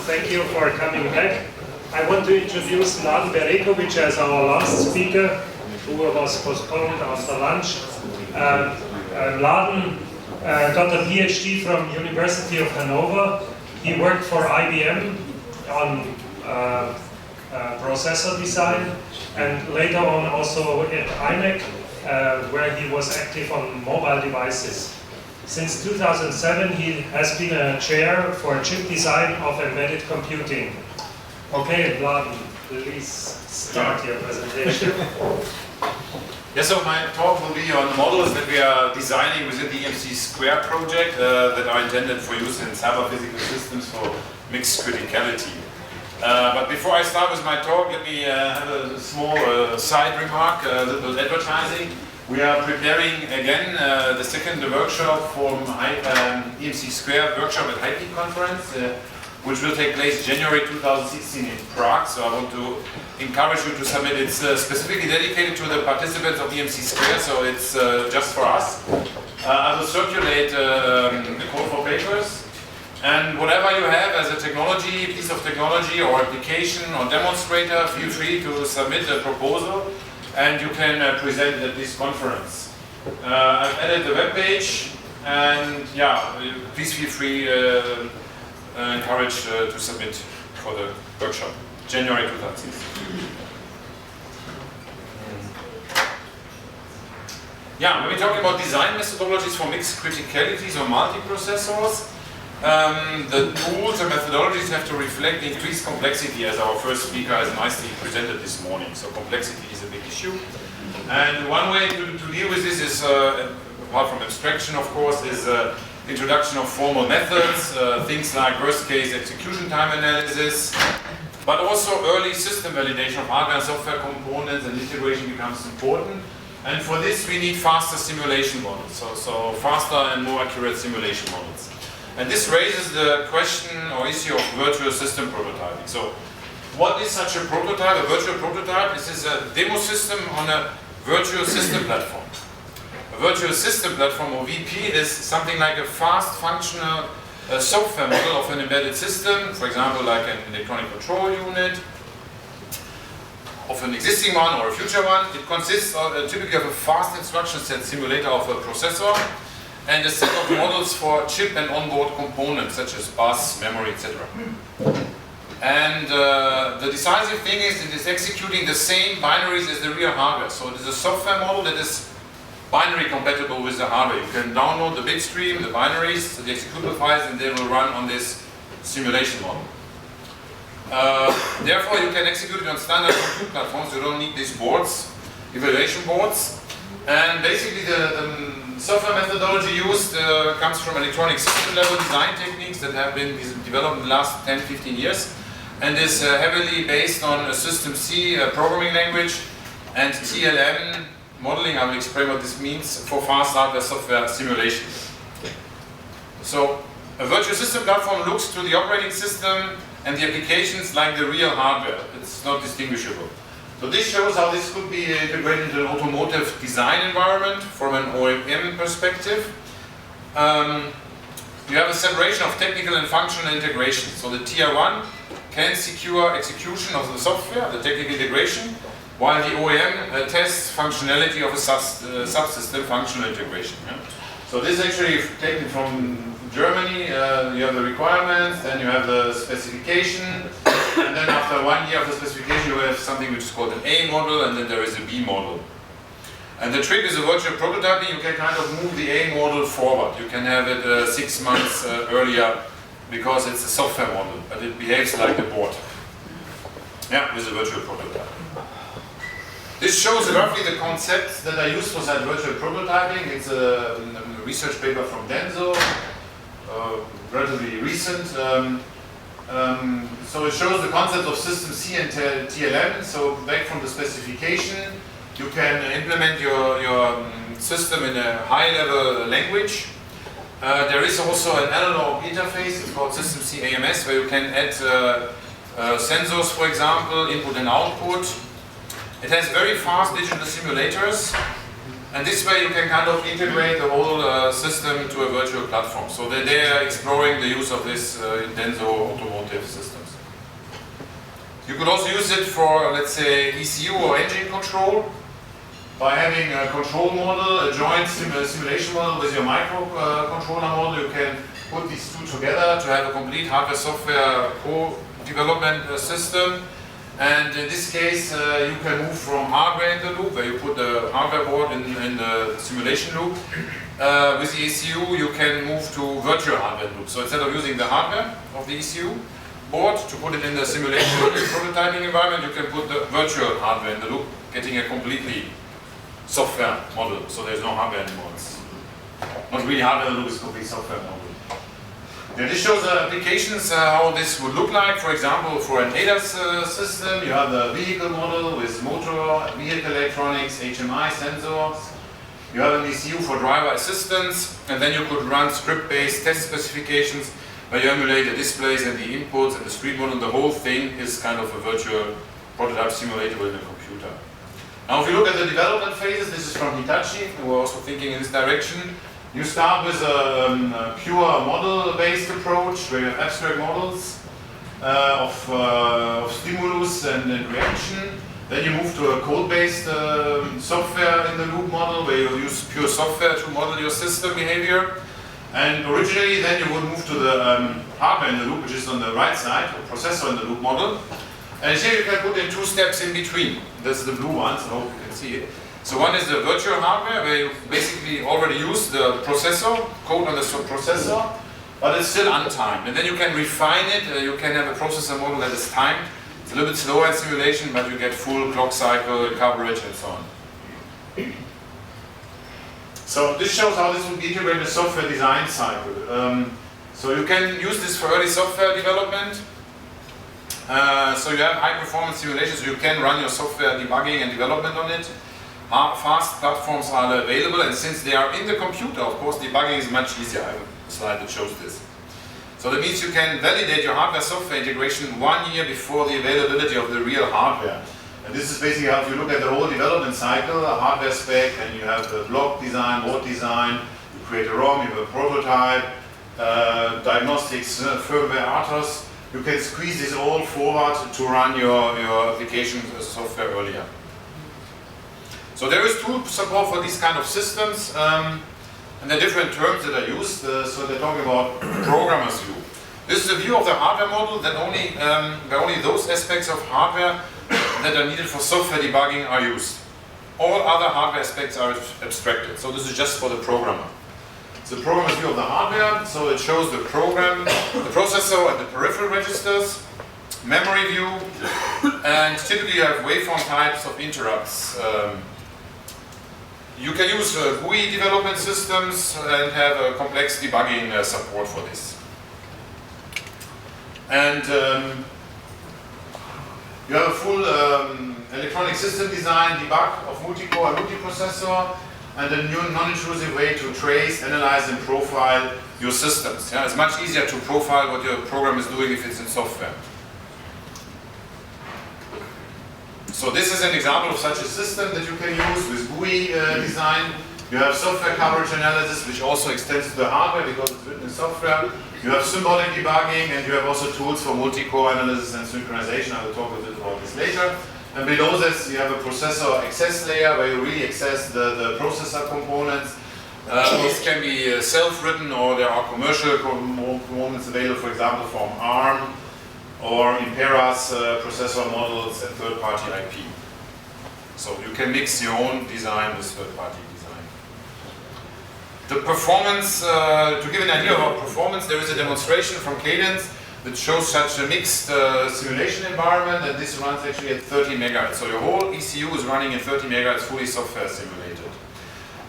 Thank you for coming back. I want to introduce Mladen Berekovic as our last speaker, who was postponed after lunch. Mladen got a PhD from University of Hanover. He worked for IBM on processor design, and later on also at IMEC, where he was active on mobile devices. Since 2007, he has been a chair for chip design of embedded computing. Okay, Mladen, please start your presentation. Yes, so my talk will be on models that we are designing within the EMC Square project that are intended for use in cyber physical systems for mixed criticality. But before I start with my talk, let me have a small side remark, a little advertising. We are preparing again the second workshop from EMC Square workshop at HiPeak conference, which will take place January 2016 in Prague. So I want to encourage you to submit. It's specifically dedicated to the participants of EMC Square, so it's just for us. I will circulate the call for papers. And whatever you have as a technology, piece of technology or application or demonstrator, feel free to submit a proposal and you can present it at this conference. I've added the web page, and yeah, please feel free, encouraged to submit for the workshop, January 2016. Yeah, when we're talking about design methodologies for mixed criticalities or multiprocessors, the tools and methodologies have to reflect the increased complexity, as our first speaker has nicely presented this morning. So complexity is a big issue. And one way to deal with this is, apart from abstraction of course, is introduction of formal methods, things like worst case execution time analysis, but also early system validation of hardware and software components, and integration becomes important. And for this we need faster simulation models, so faster and more accurate simulation models. And this raises the question or issue of virtual system prototyping. So what is such a prototype, a virtual prototype? This is a demo system on a virtual system platform. A virtual system platform, or VP, is something like a fast functional software model of an embedded system, for example like an electronic control unit, of an existing one or a future one. It consists typically of a fast instruction set simulator of a processor, and a set of models for chip and onboard components such as bus, memory, etc. And the decisive thing is it is executing the same binaries as the real hardware. So it is a software model that is binary compatible with the hardware. You can download the bitstream, the binaries, the executable files, and they will run on this simulation model. Therefore, you can execute it on standard compute platforms. You don't need these boards, evaluation boards. And basically the software methodology used comes from electronic system level design techniques that have been developed in the last 10-15 years, and is heavily based on a System C programming language and TLM modeling. I will explain what this means for fast hardware software simulation. So a virtual system platform looks to the operating system and the applications like the real hardware. It's not distinguishable. So this shows how this could be integrated into an automotive design environment from an OEM perspective. You have a separation of technical and functional integration. So the tier 1 can secure execution of the software, the technical integration, while the OEM tests functionality of a subsystem functional integration. Yeah? So this is actually taken from Germany. You have the requirements, then you have the specification, and then after 1 year of the specification you have something which is called an A model, and then there is a B model. And the trick is a virtual prototyping. You can kind of move the A model forward. You can have it 6 months earlier because it's a software model, but it behaves like a board. Yeah, with a virtual prototype. This shows roughly the concepts that are used for that virtual prototyping. It's a research paper from Denso, relatively recent. So it shows the concept of System C and TLM. So back from the specification, you can implement your system in a high-level language. There is also an analog interface. It's called System C AMS, where you can add sensors, for example, input and output. It has very fast digital simulators, And this way you can kind of integrate the whole system to a virtual platform. So they are exploring the use of this in Denso automotive systems. You could also use it for, let's say, ECU or engine control by having a control model, a joint simulation model with your microcontroller model. You can put these two together to have a complete hardware-software co-development system. And in this case, you can move from hardware in the loop, where you put the hardware board in the simulation loop. With the ECU, you can move to virtual hardware loop. So instead of using the hardware of the ECU board to put it in the simulation prototyping environment, you can put the virtual hardware in the loop, getting a completely software model. So there's no hardware anymore. It's not really hardware in the loop, it's complete software model. Yeah, this shows the applications, how this would look like. For example, for an ADAS system, you have the vehicle model with motor, vehicle electronics, HMI sensors. You have an ECU for driver assistance, and then you could run script-based test specifications where you emulate the displays and the inputs and the screen model. The whole thing is kind of a virtual prototype simulatable in a computer. Now, if you look at the development phases, this is from Hitachi, who are also thinking in this direction. You start with a pure model-based approach where you have abstract models of stimulus and reaction. Then you move to a code-based software in the loop model where you use pure software to model your system behavior. And originally, then you would move to the hardware in the loop, which is on the right side, or processor in the loop model. And here you can put in two steps in between. This is the blue ones, I hope you can see it. So one is the virtual hardware, where you basically already use the processor, code on the processor, but it's still untimed. And then you can refine it, you can have a processor model that is timed. It's a little bit slower in simulation, but you get full clock cycle coverage and so on. So this shows how this would be integrated in the software design cycle. So you can use this for early software development. So you have high performance simulations, so you can run your software debugging and development on it. Fast platforms are available, and since they are in the computer, of course, debugging is much easier. I have a slide that shows this. So that means you can validate your hardware-software integration 1 year before the availability of the real hardware. And this is basically how, if you look at the whole development cycle, a hardware spec, and you have the block design, board design, you create a ROM, you have a prototype, diagnostics, firmware, RTOS. You can squeeze this all forward to run your application software earlier. So there is tool support for these kind of systems, and there are different terms that are used. So they're talking about programmer's view. This is a view of the hardware model that where only those aspects of hardware that are needed for software debugging are used. All other hardware aspects are abstracted. So this is just for the programmer. It's the programmer's view of the hardware. So it shows the program, the processor, and the peripheral registers. Memory view, and typically you have waveform types of interrupts. You can use GUI development systems and have a complex debugging support for this. And you have a full electronic system design debug of multi-core and multiprocessor, and a new non-intrusive way to trace, analyze, and profile your systems. Yeah, it's much easier to profile what your program is doing if it's in software. So this is an example of such a system that you can use with GUI design. You have software coverage analysis, which also extends to the hardware because it's written in software. You have symbolic debugging, and you have also tools for multi-core analysis and synchronization. I will talk a bit about this later. And below this, you have a processor access layer where you really access the processor components. These can be self-written, or there are commercial components available, for example, from ARM, or Impera's processor models and third-party IP. So you can mix your own design with third-party design. The performance, to give an idea about performance, there is a demonstration from Cadence that shows such a mixed simulation environment, and this runs actually at 30 megahertz. So your whole ECU is running at 30 megahertz, fully software simulated.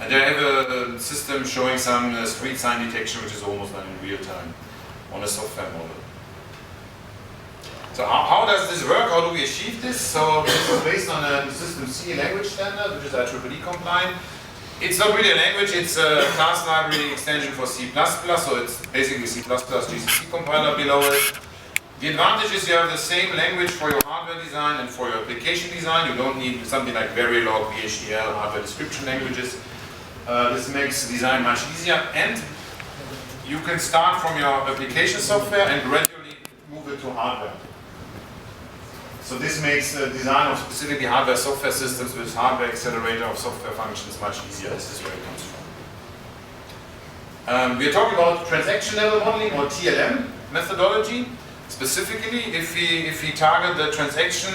And they have a system showing some street sign detection, which is almost done in real time on a software model. So how does this work? How do we achieve this? So this is based on a System C language standard, which is IEEE compliant. It's not really a language, it's a class library extension for C++, so it's basically C++ GCC compiler below it. The advantage is you have the same language for your hardware design and for your application design. You don't need something like Verilog, VHDL, hardware description languages. This makes design much easier, and you can start from your application software and gradually move it to hardware. So this makes the design of specifically hardware software systems with hardware accelerator of software functions much easier. This is where it comes from. We are talking about transaction level modeling, or TLM methodology. Specifically, if we target the transaction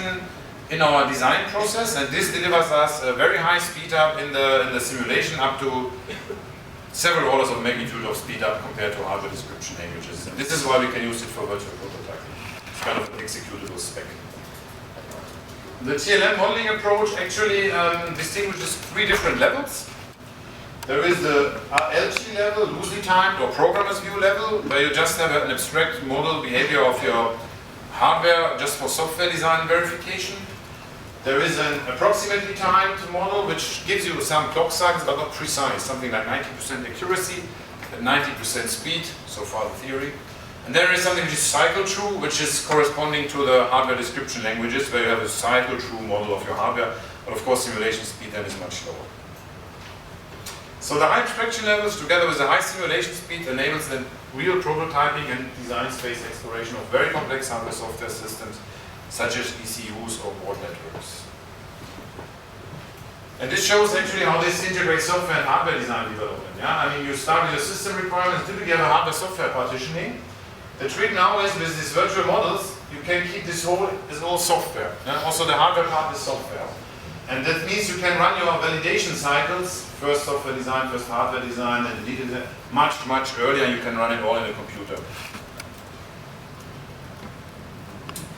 in our design process, and this delivers us a very high speed up in the simulation, up to several orders of magnitude of speed up compared to hardware description languages. And this is why we can use it for virtual prototyping. It's kind of an executable spec. The TLM modeling approach actually distinguishes 3 different levels. There is the LT level, loosely timed, or programmer's view level, where you just have an abstract model behavior of your hardware just for software design verification. There is an approximately timed model which gives you some clock cycles but not precise, something like 90% accuracy and 90% speed, so far the theory. And there is something which is cycle true, which is corresponding to the hardware description languages, where you have a cycle true model of your hardware, but of course simulation speed then is much lower. So the high abstraction levels together with the high simulation speed enables the real prototyping and design space exploration of very complex hardware software systems such as ECUs or board networks. And this shows actually how this integrates software and hardware design development. Yeah? I mean, you start with your system requirements, typically have a hardware software partitioning. The trick now is with these virtual models, you can keep this whole is all software. Yeah? Also the hardware part is software. And that means you can run your validation cycles, first software design, first hardware design, and detail much earlier. You can run it all in a computer.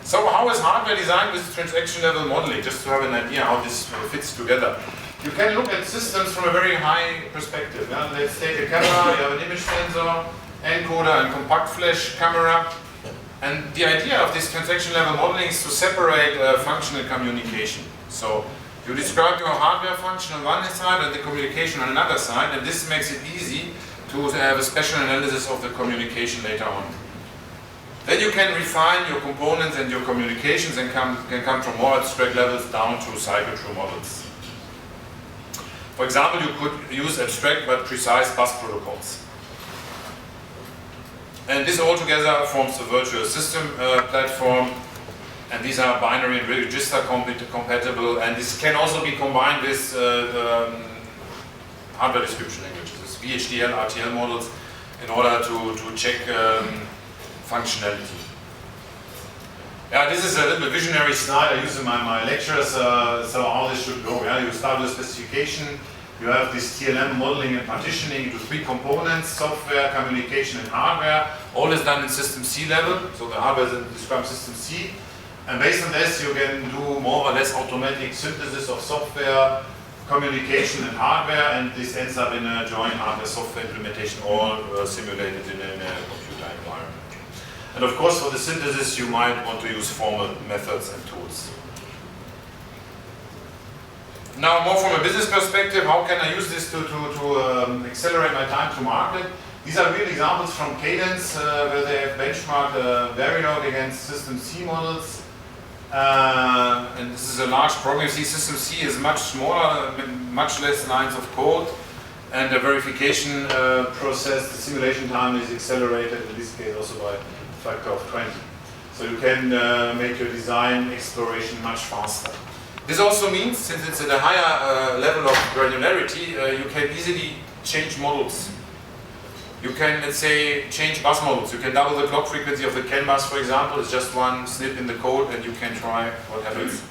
So how is hardware design with transaction level modeling? Just to have an idea how this fits together. You can look at systems from a very high perspective. Yeah? Let's take a camera, you have an image sensor, encoder, and compact flash camera. And the idea of this transaction level modeling is to separate functional communication. So you describe your hardware function on one side and the communication on another side, and this makes it easy to have a special analysis of the communication later on. Then you can refine your components and your communications and can come from more abstract levels down to cycle true models. For example, you could use abstract but precise bus protocols. And this altogether forms a virtual system platform. And these are binary and register compatible, and this can also be combined with hardware description languages, VHDL, RTL models, in order to check functionality. Yeah, this is a little visionary slide I use in my lectures, so how this should go. Yeah? You start with a specification, you have this TLM modeling and partitioning into 3 components, software, communication, and hardware. All is done in system C level, so the hardware is described system C. And based on this, you can do more or less automatic synthesis of software, communication, and hardware, and this ends up in a joint hardware-software implementation, all simulated in a computer environment. And of course, for the synthesis, you might want to use formal methods and tools. Now, more from a business perspective, how can I use this to accelerate my time to market? These are real examples from Cadence, where they have benchmarked Verilog against System C models. And this is a large program. You see, System C is much smaller, much less lines of code, and the verification process, the simulation time is accelerated, in this case also by a factor of 20. So you can make your design exploration much faster. This also means, since it's at a higher level of granularity, you can easily change models. You can, let's say, change bus models. You can double the clock frequency of the CAN bus, for example. It's just one snip in the code, and you can try what happens.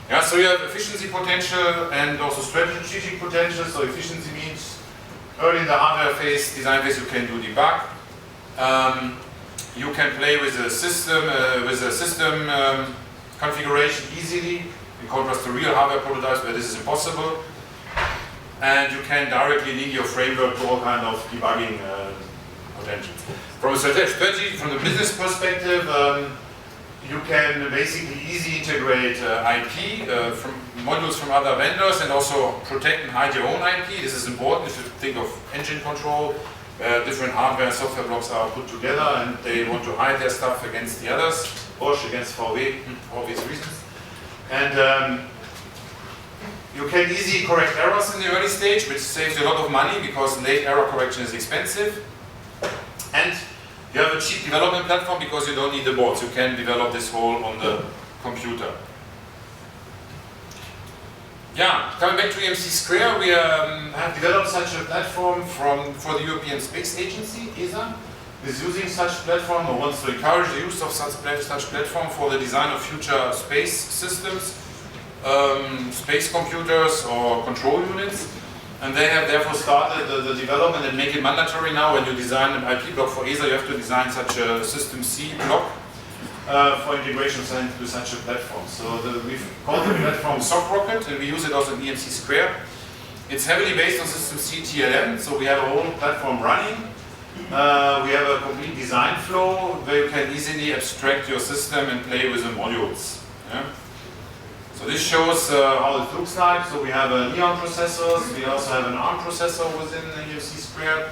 Yeah, so you have efficiency potential and also strategic potential. So efficiency means early in the hardware phase, design phase, you can do debug. You can play with the system configuration easily, in contrast to real hardware prototypes where this is impossible. And you can directly link your framework to all kind of debugging potentials. From a strategy, from the business perspective, you can basically easily integrate IP from modules from other vendors and also protect and hide your own IP. This is important if you think of engine control, different hardware and software blocks are put together and they want to hide their stuff against the others, Bosch against VW, for obvious reasons. And you can easily correct errors in the early stage, which saves you a lot of money because late error correction is expensive. And you have a cheap development platform because you don't need the boards. You can develop this whole on the computer. Yeah, coming back to EMC Square, we have developed such a platform for the European Space Agency, ESA, is using such platform or wants to encourage the use of such platform for the design of future space systems, space computers or control units. And they have therefore started the development and make it mandatory now. When you design an IP block for ESA, you have to design such a System C block for integration with such a platform. So we've called the platform SockRocket, and we use it also in EMC Square. It's heavily based on System C TLM, so we have a whole platform running. We have a complete design flow where you can easily abstract your system and play with the modules. Yeah? So this shows how it looks like. So we have Neon processors, we also have an ARM processor within EMC Square.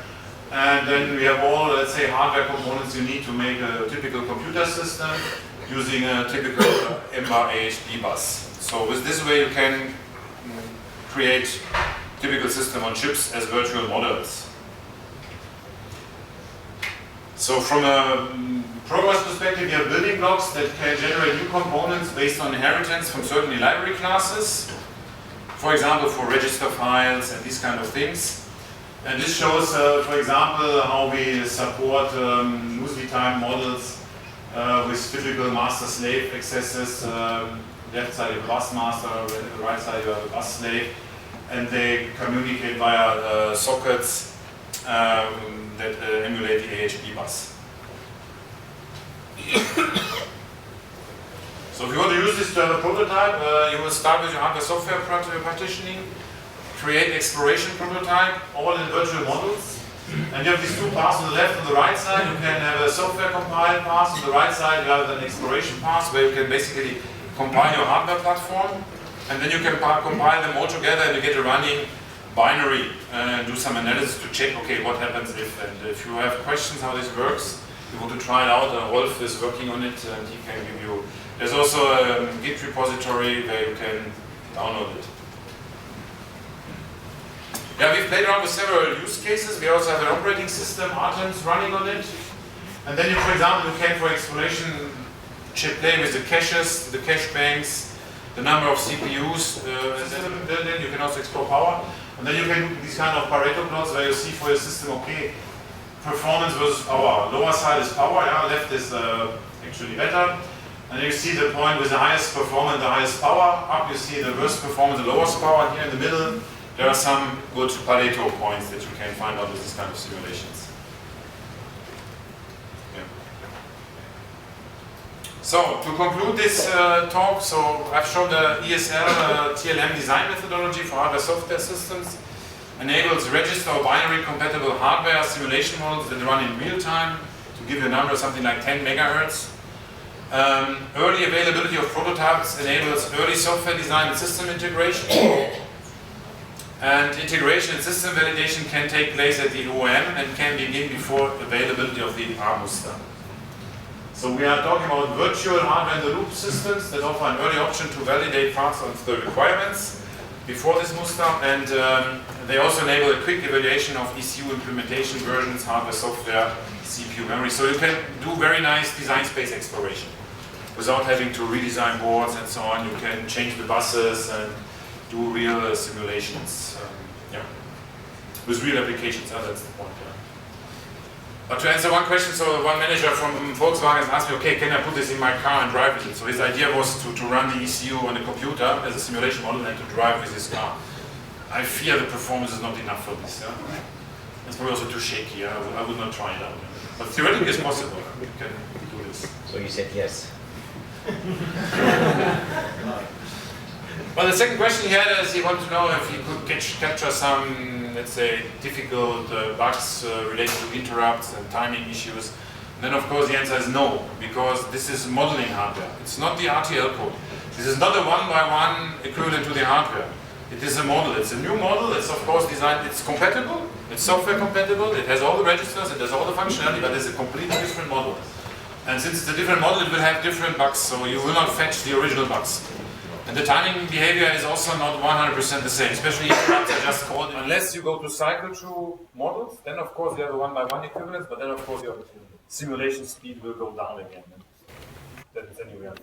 And then we have all, let's say, hardware components you need to make a typical computer system using a typical EMBA AHB bus. So with this way you can create typical system on chips as virtual models. So from a progress perspective, you have building blocks that can generate new components based on inheritance from certain library classes. For example, for register files and these kind of things. And this shows, for example, how we support loosely timed models with typical master-slave accesses. Left side you have a bus master, right side you have a bus slave, and they communicate via sockets that emulate the AHB bus. So if you want to use this to have a prototype, you will start with your hardware-software partitioning. Create exploration prototype, all in virtual models. And you have these two paths on the left and the right side. You can have a software compiled path. On the right side, you have an exploration path where you can basically compile your hardware platform. And then you can compile them all together and you get a running binary and do some analysis to check, okay, what happens if. And if you have questions how this works, you want to try it out, Rolf is working on it and he can give you. There's also a Git repository where you can download it. Yeah, we've played around with several use cases. We also have an operating system, Artems, running on it. And then, for example, you can, for exploration, play with the caches, the cache banks, the number of CPUs, and then you can also explore power. And then you can do these kind of Pareto plots where you see for your system, okay, performance versus power. Lower side is power, yeah, left is actually better. And you see the point with the highest performance, the highest power. Up you see the worst performance, the lowest power. Here in the middle, there are some good Pareto points that you can find out with this kind of simulations. Yeah. So, to conclude this talk, so I've shown the ESL TLM design methodology for hardware software systems. Enables register or binary compatible hardware simulation models that run in real time. To give you a number, something like 10 megahertz. Early availability of prototypes enables early software design and system integration. And integration and system validation can take place at the OEM and can begin before availability of the ARM muster. So we are talking about virtual hardware-in-the-loop systems that offer an early option to validate parts of the requirements before this muster, and they also enable a quick evaluation of ECU implementation versions, hardware, software, CPU, memory. So you can do very nice design space exploration without having to redesign boards and so on. You can change the buses and do real simulations, yeah, with real applications. That's the point. Yeah. But to answer one question, so one manager from Volkswagen asked me, okay, can I put this in my car and drive with it? So his idea was to run the ECU on the computer as a simulation model and to drive with his car. I fear the performance is not enough for this. Yeah? It's probably also too shaky. Yeah? I would not try it out. Yeah? But theoretically it's possible. You can do this. So you said yes. Well, the second question he had is he wanted to know if he could capture some, let's say, difficult bugs related to interrupts and timing issues. And then, of course, the answer is no, because this is modeling hardware. It's not the RTL code. This is not a one-by-one equivalent to the hardware. It is a model. It's a new model. It's, of course, designed. It's compatible. It's software compatible, it has all the registers, it has all the functionality, but it's a completely different model. And since it's a different model, it will have different bugs, so you will not fetch the original bugs. And the timing behavior is also not 100% the same, especially if bugs are just called. Unless you go to cycle through models, then of course you have a one-by-one equivalence, but then of course your simulation speed will go down again. Then you have to